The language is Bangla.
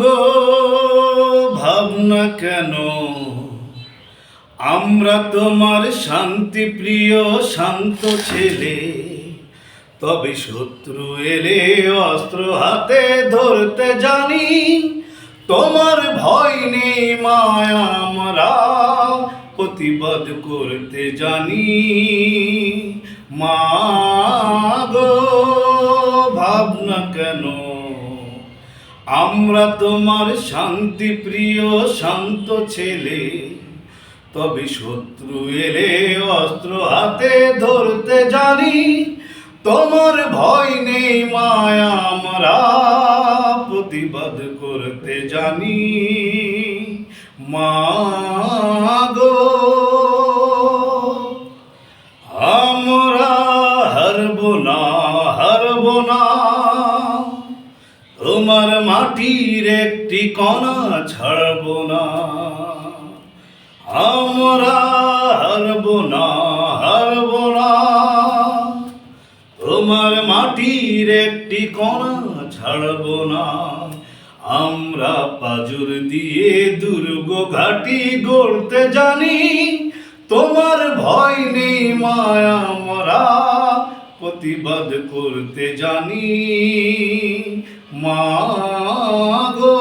গো ভাবনা কেন আমরা তোমার শান্তি প্রিয় শান্ত ছেলে, তবে শত্রু এলে অস্ত্র হাতে ধরতে জানি। তোমার ভয় নেই মায়া, আমরা প্রতিবাদ করতে জানি। মা গো ভাবনা কেন আমরা তোমার শান্তি প্রিয় শান্ত ছেলে, তবে শত্রু এলে অস্ত্র হাতে ধরতে জানি। তোমার ভয় নেই মায়া, আমরা প্রতিবাদ করতে জানি। মা গো আমরা হারব না, হারব না, তোমার মাটির একটি কণা ছাড়ব না। আমরা হারব না, হারব না, তোমার মাটির একটি কণা ছাড়ব না। আমরা পাজর দিয়ে দুর্গ ঘাটি গড়তে জানি। তোমার ভয় নেই মায়া, আমরা প্রতিবাদ করতে জানি। মা গো